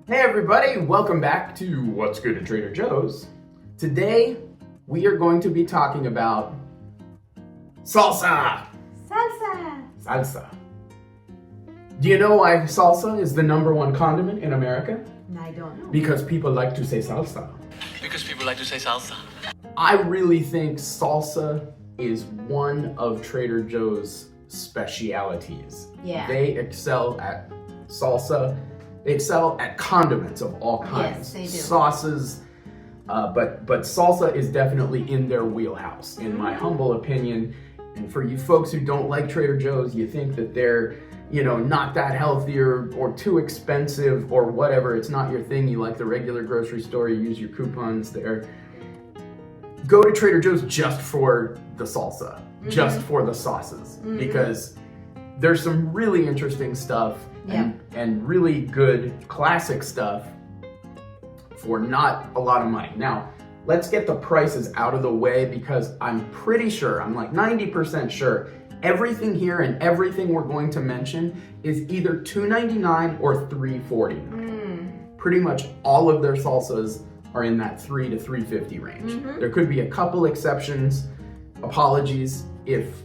Hey everybody, welcome back to What's Good at Trader Joe's. Today, we are going to be talking about salsa. Salsa. Do you know why salsa is the #1 condiment in America? I don't know. Because people like to say salsa. I really think salsa is one of Trader Joe's specialities. Yeah. They excel at salsa. They excel at condiments of all kinds. Yes, they do. Sauces, but salsa is definitely in their wheelhouse, in my humble opinion. And for you folks who don't like Trader Joe's, you think that they're, not that healthy or too expensive or whatever. It's not your thing. You like the regular grocery store. You use your coupons there. Go to Trader Joe's just for the salsa, just for the sauces, because there's some really interesting stuff and really good classic stuff for not a lot of money. Now, let's get the prices out of the way because I'm pretty sure, I'm like 90% sure, everything here and everything we're going to mention is either $2.99 or $3.49. Pretty much all of their salsas are in that $3 to $3.50 range. There could be a couple exceptions. Apologies if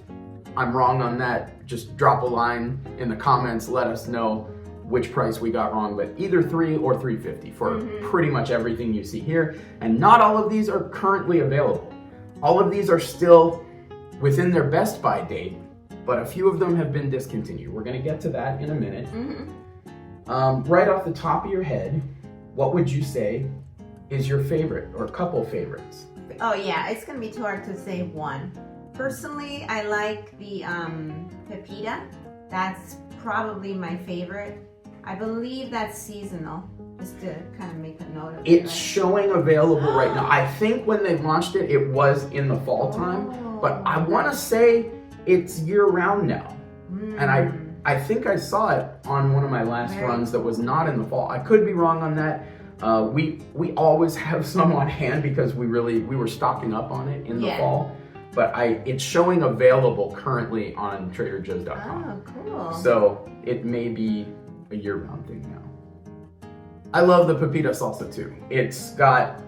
I'm wrong on that. Just drop a line in the comments, let us know which price we got wrong, but either $3 or $3.50 for pretty much everything you see here. And not all of these are currently available. All of these are still within their Best Buy date, but a few of them have been discontinued. We're gonna get to that in a minute. Right off the top of your head, what would you say is your favorite or couple favorites? Oh yeah, it's gonna be too hard to say one. Personally, I like the pepita. That's probably my favorite. I believe that's seasonal, just to kind of make a note of it. It's showing available right now. I think when they launched it, it was in the fall time, but I want to say it's year-round now. And I think I saw it on one of my last runs that was not in the fall. I could be wrong on that. We always have some on hand because we were stocking up on it in the fall. But it's showing available currently on TraderJoe's.com. Oh, cool. So it may be a year-round thing now. I love the pepita salsa too. It's got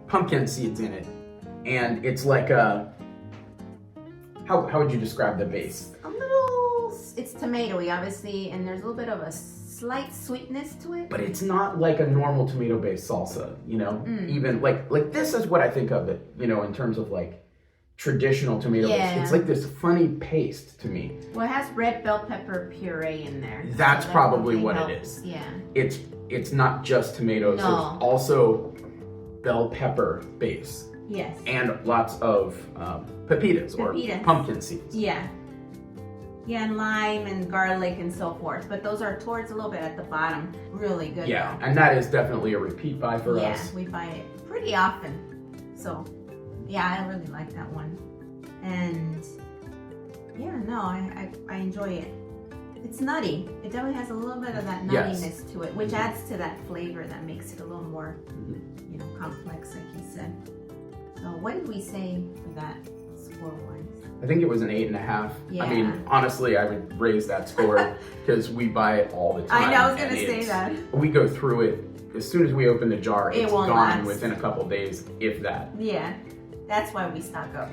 pumpkin seeds in it, and it's like a how would you describe the base? It's tomatoey, obviously, and there's a little bit of a slight sweetness to it. But it's not like a normal tomato-based salsa, Even like this is what I think of it, in terms of like traditional tomato based. It's like this funny paste to me. Well, it has red bell pepper puree in there. That's so probably what helps. it is. Yeah. It's not just tomatoes. No. It's also bell pepper base. Yes. And lots of pepitas or pumpkin seeds. Yeah. Yeah, and lime and garlic and so forth. But those are towards a little bit at the bottom. Really good. Yeah, and that is definitely a repeat buy for us. Yeah, we buy it pretty often. So, yeah, I really like that one. And, yeah, no, I enjoy it. It's nutty. It definitely has a little bit of that nuttiness to it, which adds to that flavor that makes it a little more, complex, like you said. So what did we say for that score-wise? I think it was an 8.5. Yeah. I mean, honestly, I would raise that score because we buy it all the time. I know, I was going to say that. We go through it. As soon as we open the jar, it's won't gone last. within a couple days, if that. Yeah, that's why we stock up.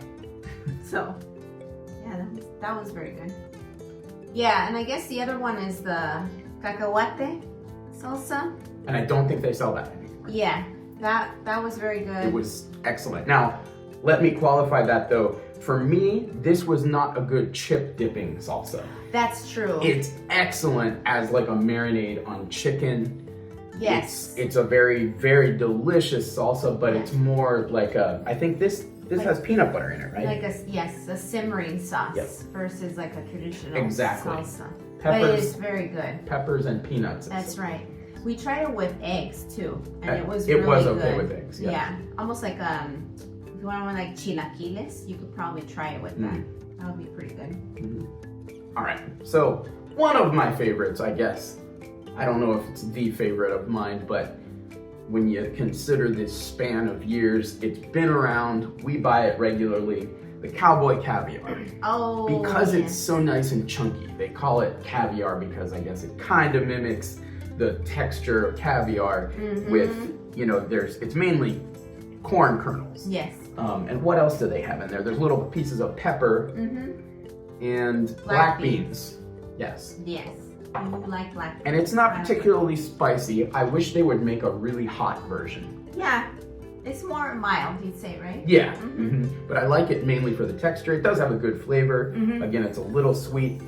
So, yeah, that was very good. Yeah, and I guess the other one is the cacahuate salsa. And I don't think they sell that anymore. Yeah, that was very good. It was excellent. Now, let me qualify that though. For me, this was not a good chip dipping salsa. That's true. It's excellent as like a marinade on chicken. Yes. It's a very, very delicious salsa, but it's more like I think this has peanut butter in it, right? Like a simmering sauce versus like a traditional salsa. Peppers, but it is very good. Peppers and peanuts. That's right. We tried it with eggs too, and it was really good. Okay with eggs. Yeah, almost like if you want like chilaquiles, you could probably try it with that. That would be pretty good. All right, so one of my favorites, I guess. I don't know if it's the favorite of mine, but when you consider this span of years, it's been around, we buy it regularly, the Cowboy caviar. Oh, because it's so nice and chunky. They call it caviar because I guess it kind of mimics the texture of caviar Mm-hmm. with, you know, it's mainly corn kernels. Yes. And what else do they have in there? There's little pieces of pepper Mm-hmm. and Black beans. Yes. Yes. I do like black beans. And it's not particularly spicy. I wish they would make a really hot version. Yeah. It's more mild, you'd say, right? Yeah. Mm-hmm. Mm-hmm. But I like it mainly for the texture. It does have a good flavor. Mm-hmm. Again, it's a little sweet.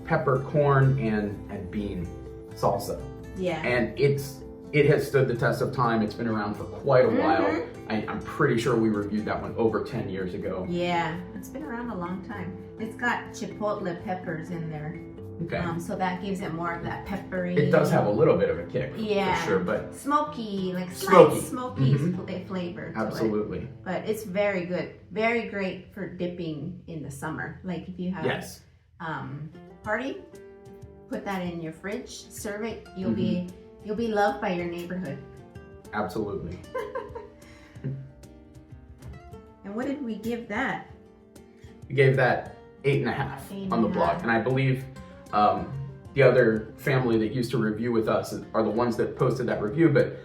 Pepper, corn, and bean salsa. Yeah. And it has stood the test of time. It's been around for quite a while. I'm pretty sure we reviewed that one over 10 years ago. Yeah, it's been around a long time. It's got chipotle peppers in there. Okay. So that gives it more of that peppery. It does have a little bit of a kick, Yeah. for sure, but smoky, like slight Smoky. smoky flavor to it. absolutely. But it's very good. Very great for dipping in the summer. Like if you have Yes. party, put that in your fridge, serve it, you'll Mm-hmm. be loved by your neighborhood. Absolutely. And what did we give that? We gave that 8.5 on the 8.5. blog, and I believe the other family that used to review with us are the ones that posted that review, but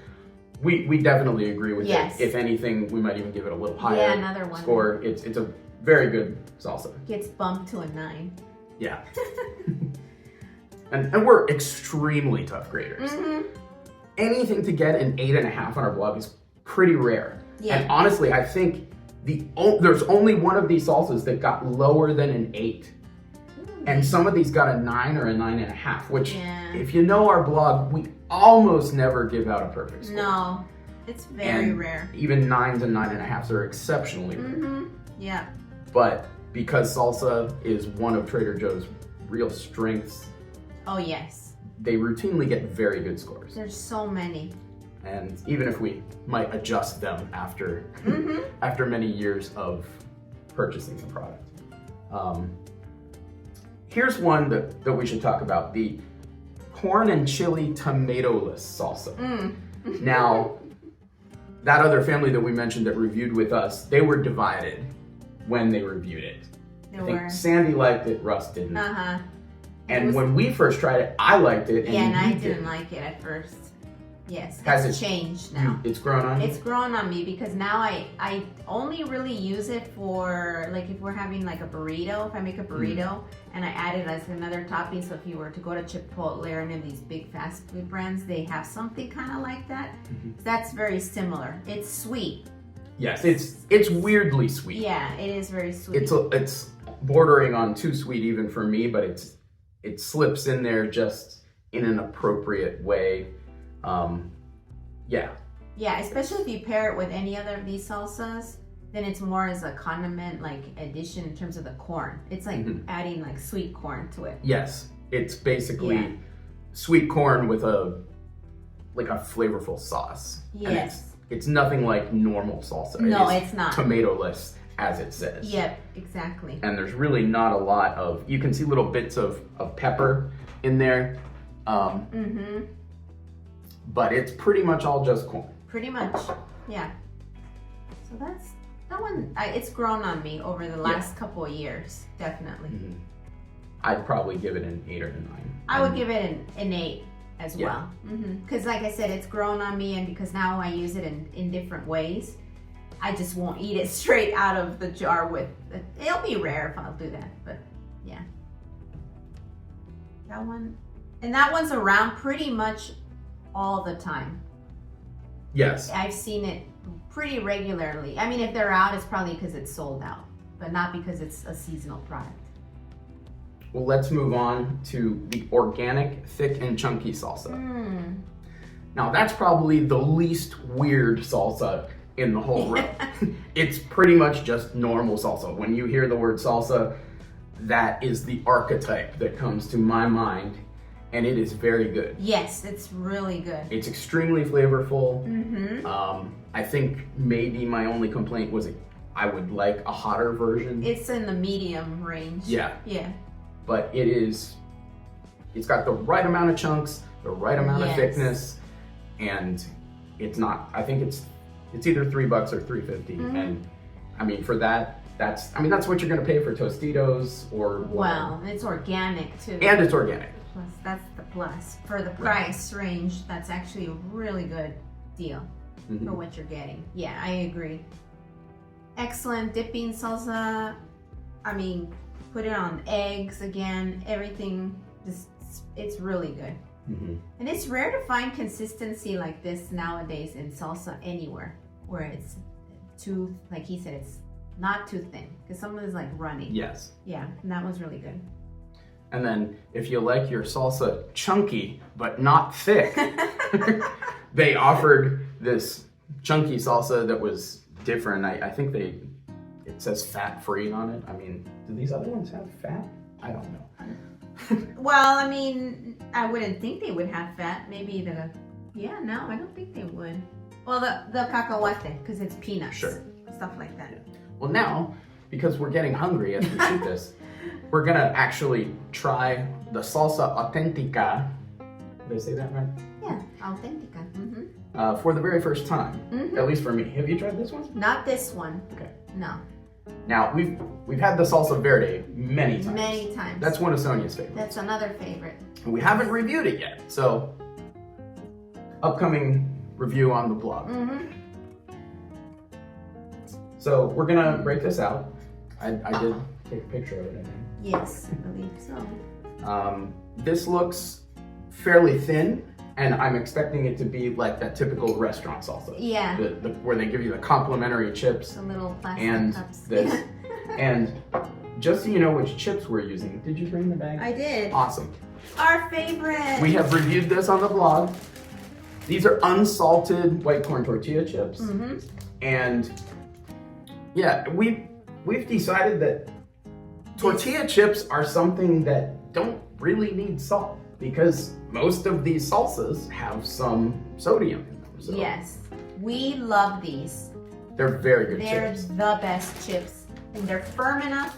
we definitely agree with Yes. it. If anything, we might even give it a little higher Another one. score. It's a very good salsa. Gets bumped to a 9. Yeah. and we're extremely tough graders. Mm-hmm. Anything to get an 8.5 on our blog is pretty rare. Yeah. And honestly, I think there's only one of these salsas that got lower than an 8. And some of these got a 9 or a 9.5, which Yeah. if you know our blog, we almost never give out a perfect score. No, it's very And rare. Even 9s and 9.5s are exceptionally rare. Mm-hmm. Yeah. But because salsa is one of Trader Joe's real strengths, Oh yes. they routinely get very good scores. There's so many. And even if we might adjust them after after many years of purchasing the product. Here's one that we should talk about, the corn and chili tomato-less salsa. Now, that other family that we mentioned that reviewed with us, they were divided when they reviewed it. There I think were. Sandy liked it, Russ didn't. Uh-huh. And when we first tried it, I liked it. Yeah, and I you didn't like it at first. Yes, Has it's it- changed now. It's grown on you? It's grown on me because now I only really use it for, like, if we're having like a burrito, if I make a burrito and I add it as another topping. So if you were to go to Chipotle or any of these big fast food brands, they have something kind of like that. That's very similar. It's sweet. Yes, it's weirdly sweet. Yeah, it is very sweet. It's bordering on too sweet even for me, but it slips in there just in an appropriate way. Yeah. Yeah, especially if you pair it with any other of these salsas, then it's more as a condiment, like addition in terms of the corn. It's like adding like sweet corn to it. Yes, it's basically Yeah. sweet corn with a flavorful sauce. And Yes. it's nothing like normal salsa. No, It is it's not. tomato-less, as it says. Yep, exactly. And there's really not a lot of, you can see little bits of pepper in there. But it's pretty much all just corn. Pretty much, yeah. So that one. It's grown on me over the last couple of years, definitely. I'd probably give it an 8 or a 9. I would give it an 8 as Yeah. well. Because like I said, it's grown on me, and because now I use it in different ways, I just won't eat it straight out of the jar with, it'll be rare if I'll do that, but yeah. That one, and that one's around pretty much all the time. Yes. I've seen it pretty regularly. I mean, if they're out, it's probably because it's sold out, but not because it's a seasonal product. Well, let's move on to the organic, thick and chunky salsa. Now, that's probably the least weird salsa in the whole room. It's pretty much just normal salsa. When you hear the word salsa, that is the archetype that comes to my mind, and it is very good. Yes, it's really good. It's extremely flavorful. I think maybe my only complaint was I would like a hotter version. It's in the medium range. Yeah. Yeah. But it's got the right amount of chunks, the right amount of thickness, and it's not, I think it's either $3 or $3.50. And I mean, for that's what you're gonna pay for Tostitos or whatever. Well, it's organic too. And it's organic. plus. That's the plus. For the price range, that's actually a really good deal for what you're getting. Yeah, I agree. Excellent dipping salsa. I mean, put it on eggs again, everything. Just, it's really good. And it's rare to find consistency like this nowadays in salsa anywhere, where it's too, like he said, it's not too thin, because some of it is like runny. Yes. Yeah, and that was really good. And then if you like your salsa chunky but not thick, they offered this chunky salsa that was different. I think it says fat-free on it. I mean, do these other ones have fat? I don't know. Well, I mean, I wouldn't think they would have fat. Maybe no, I don't think they would. Well, the cacahuate, because it's peanuts. Sure. Stuff like that. Yeah. Well, now, because we're getting hungry as we shoot this, we're gonna actually try the salsa auténtica. Did I say that right? Yeah, auténtica. For the very first time, at least for me. Have you tried this one? Not this one. Okay. No. Now, we've had the salsa verde many times. Many times. That's one of Sonia's favorites. That's another favorite. And we haven't reviewed it yet, so upcoming review on the blog. So we're gonna break this out. I did take a picture of it, I think. Yes, I believe so. This looks fairly thin, and I'm expecting it to be like that typical restaurant salsa. Yeah. Where they give you the complimentary chips. The little plastic and cups. this. And just so you know which chips we're using, did you bring the bag? I did. Awesome. Our favorite. We have reviewed this on the blog. These are unsalted white corn tortilla chips. And yeah, we've decided that tortilla chips are something that don't really need salt, because most of these salsas have some sodium in them. So yes, we love these. they're very good They're chips. the best chips, and they're firm enough.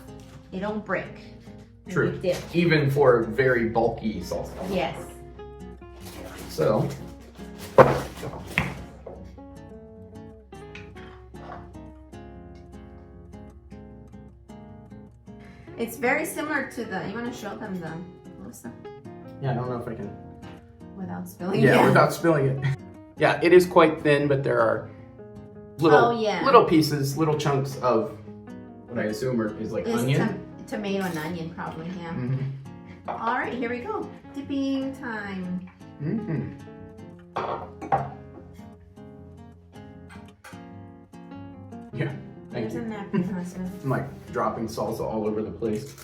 They don't break. when True. you dip. Even for very bulky salsa. Yes. So It's very similar to the, you want to show them the, Melissa? yeah, I don't know if I can. Without spilling Yeah, it. without spilling it. Yeah, it is quite thin, but there are little pieces, little chunks of what I assume is like It's onion. Tomato and onion, probably, yeah. Mm-hmm. All right, here we go. Dipping time. Mm-hmm. Yeah, thank There's a you. napkin, husband. I'm like dropping salsa all over the place.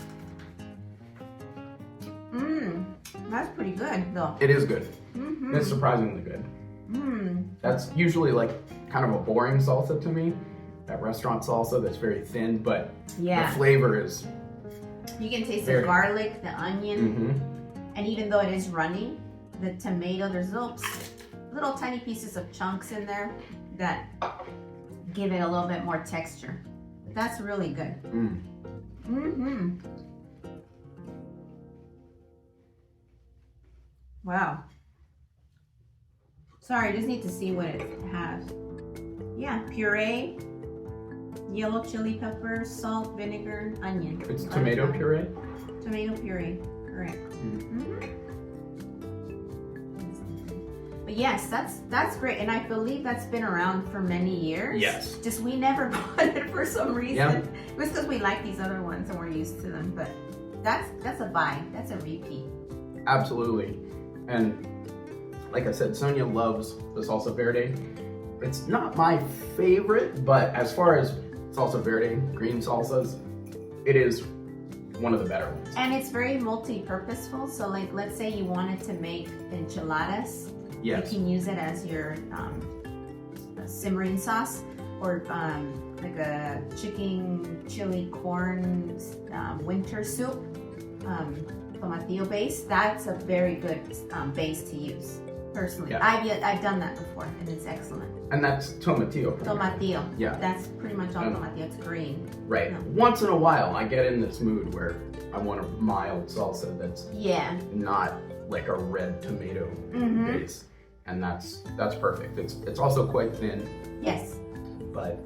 That's pretty good, though. It is good. Mm-hmm. It's surprisingly good. Mm. That's usually like kind of a boring salsa to me. That restaurant salsa that's very thin, but Yeah. the flavor is. You can taste Very- the garlic, the onion, Mm-hmm. and even though it is runny, the tomato, there's little tiny pieces of chunks in there that give it a little bit more texture. That's really good. Mm. Mm-hmm. Wow. Sorry, I just need to see what it has. Yeah, puree, yellow chili pepper, salt, vinegar, onion. It's tomato puree. Tomato puree, correct. But yes, that's great, and I believe that's been around for many years. Yes. Just we never bought it for some reason. Yeah. It was because we like these other ones and we're used to them. But that's a buy. That's a repeat. Absolutely. And like I said, Sonia loves the salsa verde. It's not my favorite, but as far as salsa verde, green salsas, it is one of the better ones. And it's very multi-purposeful. So like, let's say you wanted to make enchiladas. Yes. You can use it as your simmering sauce, or like a chicken chili corn winter soup, tomatillo base. That's a very good base to use. Personally, Yeah. I've done that before, and it's excellent. And that's tomatillo. Tomatillo. Yeah. That's pretty much all tomatillo. It's green. Right. No. Once in a while, I get in this mood where I want a mild salsa that's Yeah. not like a red tomato Mm-hmm. base, and that's perfect. It's also quite thin, Yes. but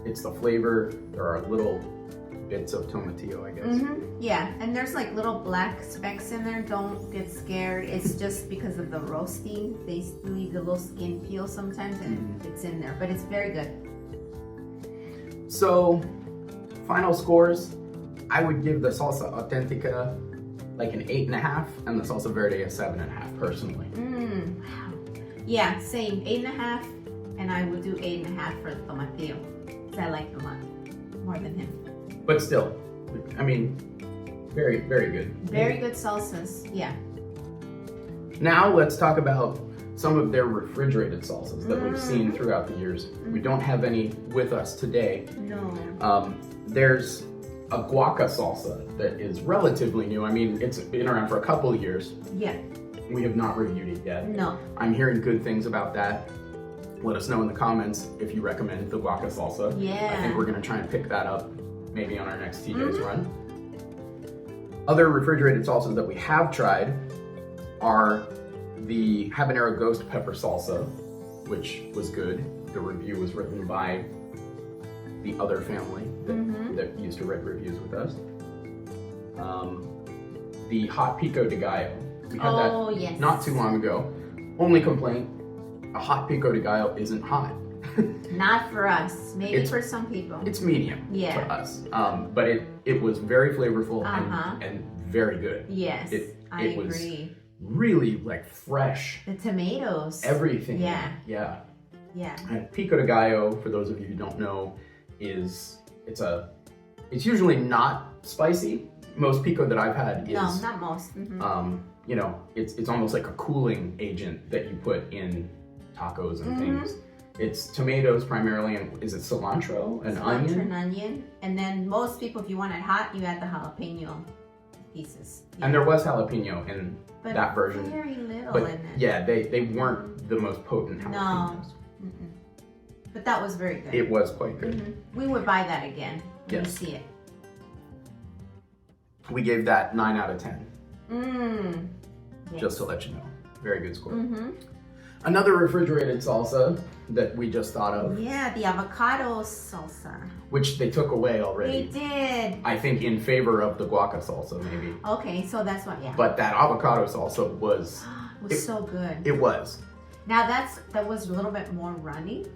it's the flavor. There are little bits of tomatillo, I guess. Yeah, and there's like little black specks in there. Don't get scared. It's just because of the roasting. They leave the little skin peel sometimes, and it's in there. But it's very good. So, final scores. I would give the salsa autentica like an 8.5, and the salsa verde a 7.5 personally. Wow. Yeah, same 8.5, and I would do 8.5 for the tomatillo. Because I like him a lot more than him. But still, I mean, very, very good. Very good salsas, yeah. Now let's talk about some of their refrigerated salsas that we've seen throughout the years. We don't have any with us today. No. There's a guaca salsa that is relatively new. I mean, it's been around for a couple of years. Yeah. We have not reviewed it yet. No. I'm hearing good things about that. Let us know in the comments if you recommend the guaca salsa. Yeah. I think we're gonna try and pick that up maybe on our next TJ's run. Other refrigerated salsas that we have tried are the habanero ghost pepper salsa, which was good. The review was written by the other family that used to write reviews with us. The hot pico de gallo. We had that not too long ago. Only complaint, a hot pico de gallo isn't hot. Not for us. Maybe for some people. It's medium for us. But it was very flavorful and very good. Yes, I agree. Really like fresh. The tomatoes. Everything. Yeah. Yeah. Yeah. And pico de gallo, for those of you who don't know, it's usually not spicy. Most pico that I've had is no, not most. you know, it's almost like a cooling agent that you put in tacos and things. It's tomatoes primarily, and is it cilantro and onion? And onion. And then most people, if you want it hot, you add the jalapeno pieces. Yeah. And there was jalapeno in that version. Very little but in it. yeah, they weren't the most potent jalapenos. No. But that was very good. It was quite good. We would buy that again when we see it. We gave that 9 out of 10. Just to let you know. Very good score. Another refrigerated salsa that we just thought of. Yeah, the avocado salsa. Which they took away already. They did. I think in favor of the guaca salsa, maybe. Okay, so that's what, yeah. But that avocado salsa was... so good. It was. Now that was a little bit more runny.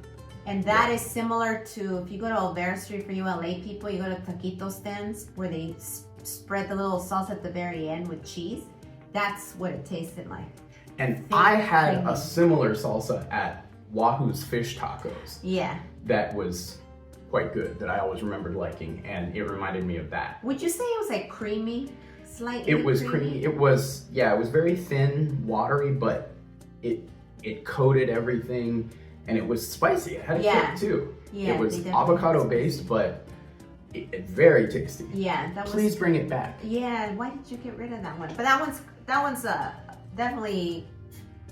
And that is similar to, if you go to Olvera Street for you LA people, you go to taquito stands where they spread the little sauce at the very end with cheese. That's what it tasted like. And I had a similar salsa at Wahoo's Fish Tacos. Yeah. That was quite good, that I always remembered liking, and it reminded me of that. Would you say it was like creamy? Slightly It was creamy. It was, it was very thin, watery, but it coated everything, and it was spicy. It had a kick too. Yeah, it was avocado based, but very tasty. Yeah, that was. Please bring it back. Yeah, why did you get rid of that one? But that one's definitely.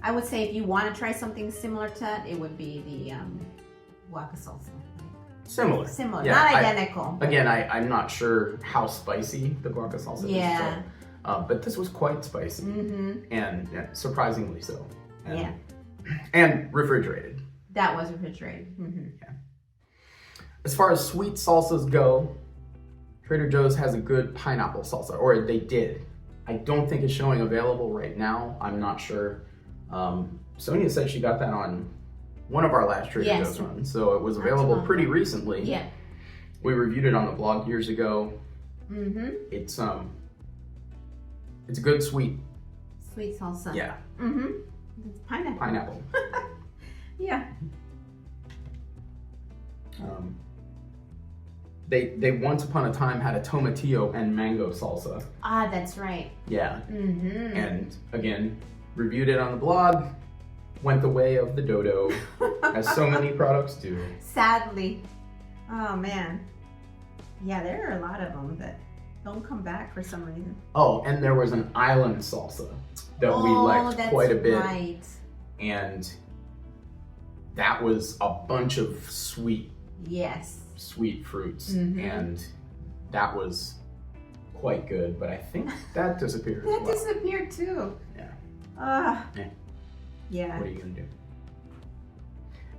I would say if you want to try something similar to that, it would be the guaca salsa. Similar, yeah, not identical. I'm not sure how spicy the guaca salsa is. So, but this was quite spicy, and surprisingly so. And, and refrigerated. That was refrigerated. Yeah. As far as sweet salsas go, Trader Joe's has a good pineapple salsa, or they did. I don't think it's showing available right now. I'm not sure. Sonia said she got that on one of our last Trader Joe's runs, so it was available pretty recently. Yeah. We reviewed it on the blog years ago. It's a good sweet salsa. Yeah. It's pineapple. Pineapple. Yeah. They once upon a time had a tomatillo and mango salsa. Ah, that's right. Yeah. And again, reviewed it on the blog. Went the way of the dodo, as so many products do. Sadly. Oh man. Yeah, there are a lot of them that don't come back for some reason. Oh, and there was an island salsa that we liked quite a bit. Right. And that was a bunch of sweet fruits, and that was quite good, but I think that disappeared. That disappeared too. Yeah. Yeah. What are you gonna do?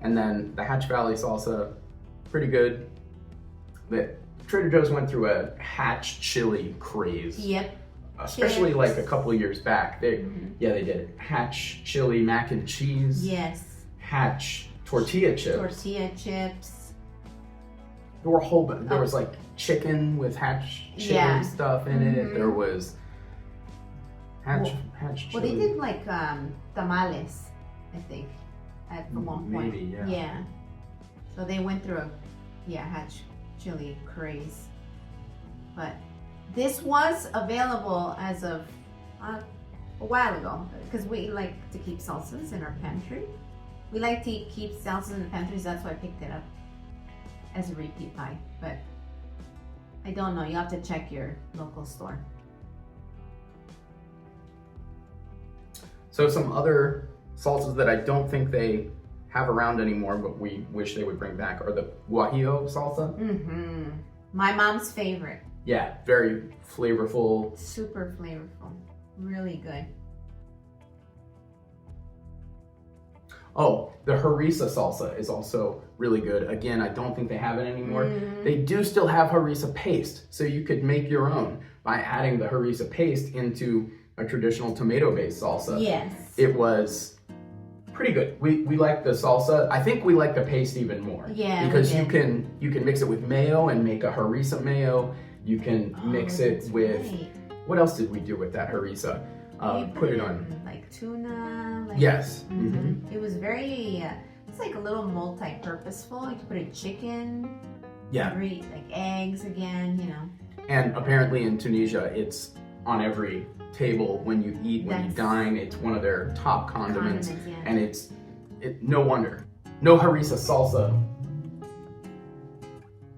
And then the Hatch Valley salsa, pretty good. That Trader Joe's went through a Hatch chili craze. Yep. Especially Chips. like a couple of years back. They did Hatch chili mac and cheese. Yes. Hatch tortilla chips. Tortilla chips. There were a whole bunch. There was like chicken with Hatch chili stuff in it. There was Hatch chili. Well, they did like tamales, I think, at one point. Maybe, yeah. Yeah. So they went through a Hatch chili craze. But this was available as of a while ago because we like to keep salsas in our pantry. We like to keep salsas in the pantries. That's why I picked it up as a repeat buy. But I don't know. You have to check your local store. So some other salsas that I don't think they have around anymore, but we wish they would bring back, are the guajillo salsa. My mom's favorite. Yeah, very flavorful. Super flavorful. Really good. Oh, the harissa salsa is also really good. Again, I don't think they have it anymore. They do still have harissa paste, so you could make your own by adding the harissa paste into a traditional tomato-based salsa. Yes. It was pretty good. We like the salsa. I think we like the paste even more. Yeah. Because you can mix it with mayo and make a harissa mayo. You can mix it with what else did we do with that harissa? Put it on like tuna. Like, yes. It was very. It's like a little multi-purposeful. You can put a chicken. Yeah. Like eggs again. You know. And apparently in Tunisia, it's on every table when you eat, when you dine. It's one of their top condiments, and it's no wonder. No harissa salsa,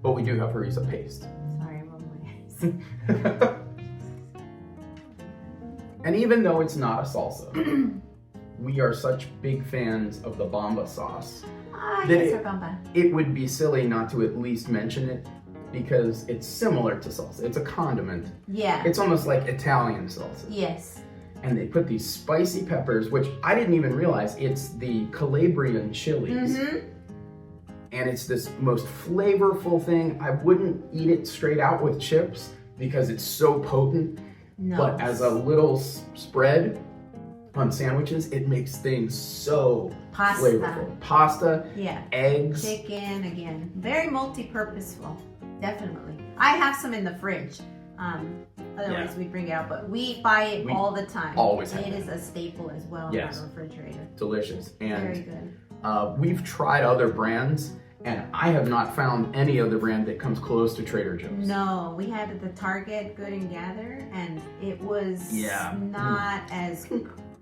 but we do have harissa paste. Sorry, one more. And even though it's not a salsa, we are such big fans of the bamba sauce that it would be silly not to at least mention it, because it's similar to salsa. It's a condiment. Yeah. It's almost like Italian salsa. Yes. And they put these spicy peppers, which I didn't even realize, it's the Calabrian chilies. And it's this most flavorful thing. I wouldn't eat it straight out with chips because it's so potent. No. But as a little spread on sandwiches, it makes things so flavorful. Pasta, eggs. Chicken, again. Very multi-purposeful. Definitely. I have some in the fridge. Otherwise we bring it out, but we buy it all the time. Always have it. It is a staple as well in our refrigerator. Delicious. And very good. We've tried other brands, and I have not found any other brand that comes close to Trader Joe's. No, we had at the Target Good and Gather, and it was not as.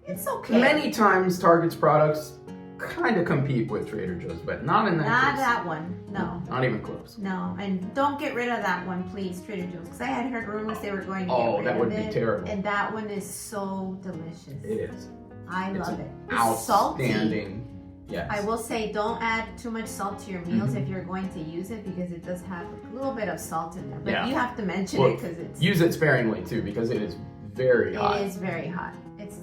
It's okay. Many times Target's products kind of compete with Trader Joe's, but not in that Not case. that one, no. Not even close. No, and don't get rid of that one, please, Trader Joe's, because I had heard rumors they were going to get rid of it. Oh, that would be terrible. And that one is so delicious. It is. I love it. It's Outstanding. salty. Yes. I will say, don't add too much salt to your meals if you're going to use it, because it does have a little bit of salt in there. But you have to mention it because it's. Use it sparingly too, because it is very hot. It is very hot.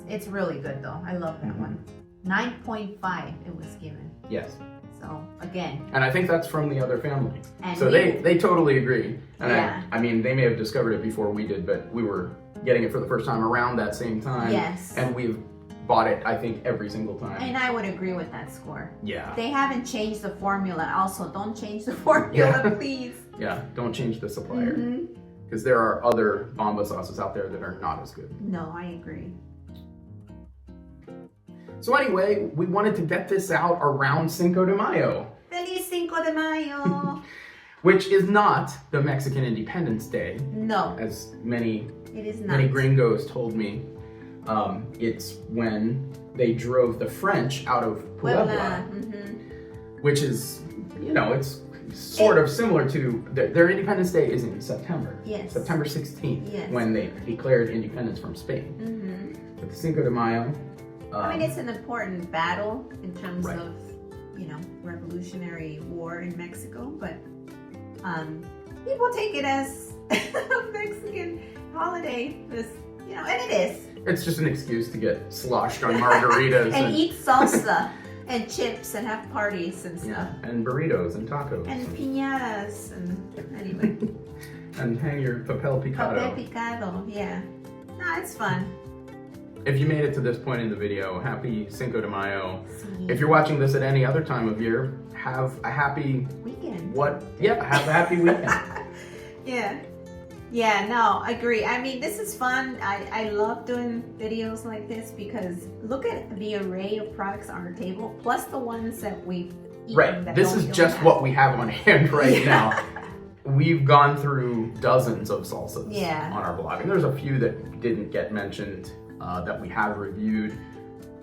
It's really good though. I love that one. 9.5 it was given. Yes. So again. And I think that's from the other family. And so they totally agree. And yeah. I mean, they may have discovered it before we did, but we were getting it for the first time around that same time. Yes. And we've bought it, I think, every single time. And I would agree with that score. Yeah. They haven't changed the formula. Also, don't change the formula, please. Yeah, don't change the supplier. Because there are other bamba sauces out there that are not as good. No, I agree. So anyway, we wanted to get this out around Cinco de Mayo. Feliz Cinco de Mayo! Which is not the Mexican Independence Day. No. As many gringos told me. It's when they drove the French out of Puebla. Which is, it's sort of similar to, their Independence Day is in September. Yes. September 16th, yes. when they declared independence from Spain. But the Cinco de Mayo. I mean, it's an important battle in terms of, Revolutionary War in Mexico, but people take it as a Mexican holiday, and it is. It's just an excuse to get sloshed on margaritas. and eat salsa and chips and have parties and stuff. Yeah, and burritos and tacos. And piñatas and anyway. and hang your papel picado. Papel picado, yeah. No, it's fun. If you made it to this point in the video, happy Cinco de Mayo. Sí. If you're watching this at any other time of year, have a happy Weekend. Have a happy weekend. Yeah. Yeah, no, agree. I mean, this is fun. I love doing videos like this because look at the array of products on our table, plus the ones that we've eaten. Right. That This is just what we have on hand right now. We've gone through dozens of salsas on our blog, and there's a few that didn't get mentioned that we have reviewed.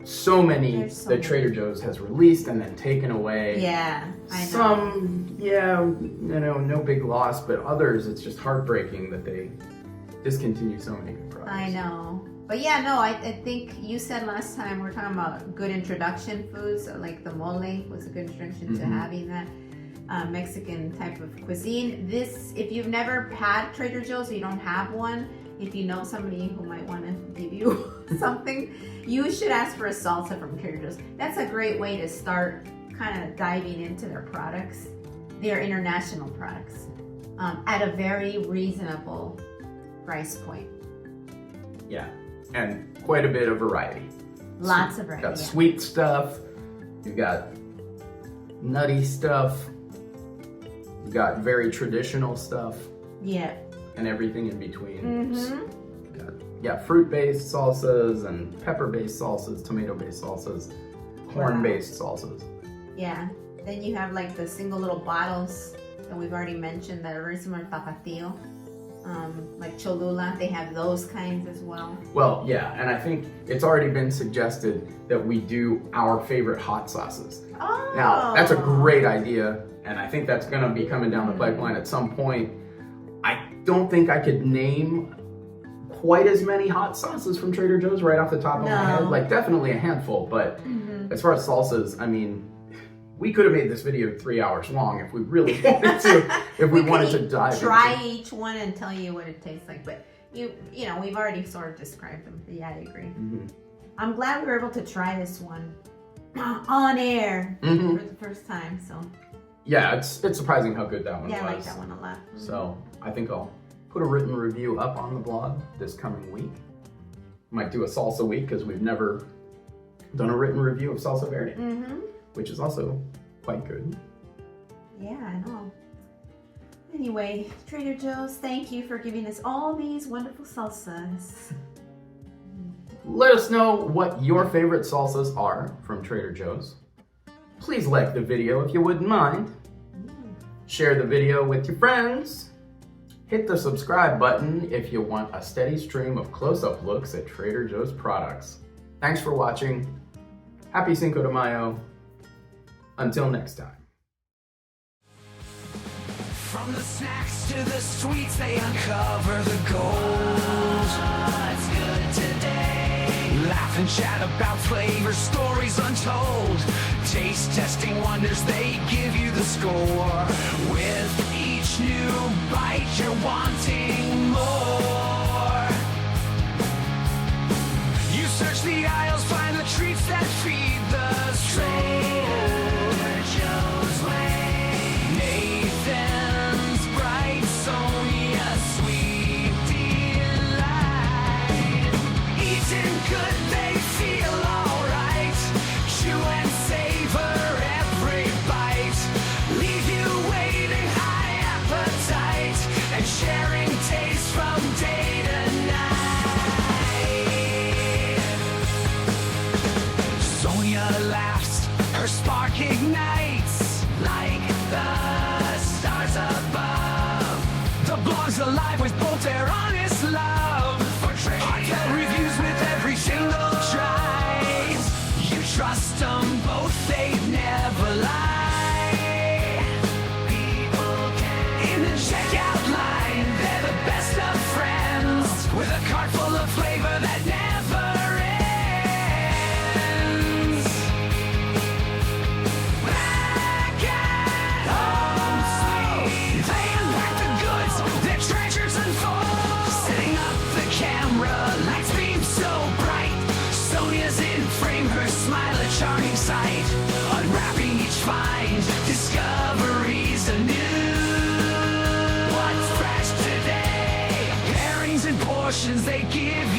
So many that Trader Joe's has released and then taken away. Yeah, I know. Some, no big loss, but others, it's just heartbreaking that they discontinue so many good products. I know. But yeah, no, I think you said last time we were talking about good introduction foods, so like the mole was a good introduction to having that Mexican type of cuisine. This, if you've never had Trader Joe's, or you don't have one, if you know somebody who might want to give you something, you should ask for a salsa from Trader Joe's. That's a great way to start kind of diving into their products, their international products, at a very reasonable price point. Yeah, and quite a bit of variety. Lots of variety. Got sweet stuff, you got nutty stuff, you got very traditional stuff. Yeah. And everything in between. Got fruit-based salsas and pepper-based salsas, tomato-based salsas, corn-based salsas. Yeah. Then you have like the single little bottles that we've already mentioned that are very similar to Tapatio. Like Cholula, they have those kinds as well. Well, yeah, and I think it's already been suggested that we do our favorite hot sauces. Oh. Now, that's a great idea, and I think that's gonna be coming down the pipeline at some point. I don't think I could name quite as many hot sauces from Trader Joe's right off the top of my head. Like definitely a handful, but as far as salsas, I mean, we could have made this video 3 hours long if we really wanted to. If we wanted to dive try into each one and tell you what it tastes like, but you know, we've already sort of described them. But yeah, I agree. I'm glad we were able to try this one on air for the first time. So yeah, it's surprising how good that one was. Yeah, I like that one a lot. So I think I'll put a written review up on the blog this coming week. Might do a salsa week because we've never done a written review of salsa verde, which is also quite good. Yeah, I know. Anyway, Trader Joe's, thank you for giving us all these wonderful salsas. Let us know what your favorite salsas are from Trader Joe's. Please like the video if you wouldn't mind. Share the video with your friends. Hit the subscribe button if you want a steady stream of close-up looks at Trader Joe's products. Thanks for watching. Happy Cinco de Mayo. Until next time. From the snacks to the sweets, they uncover the gold. What's good today? Laugh and chat about flavor, stories untold. Taste testing wonders, they give you the score. With each new bite, you're wanting more. You search the aisles, find the treats that feed the soul. Trader Joe's way. Nathan's bright, Sonia sweet delight. Eating good, they feel alright. Chew and savor every bite. Leave you waiting, high appetite, and sharing taste from day to night. Sonia laughs, her spark ignites like the stars above. The blog's alive with both their honest love. Heartfelt reviews with every single try. You trust them both, they've never lied. People can. In the checkout line, they're the best of friends. With a cart full of flavor that never ends. Back at home, sweet. They unpack the goods, their treasures unfold. Setting up the camera, lights beam so bright. Sonia's in frame, her smile a charming sight. Unwrapping each file. emotions they give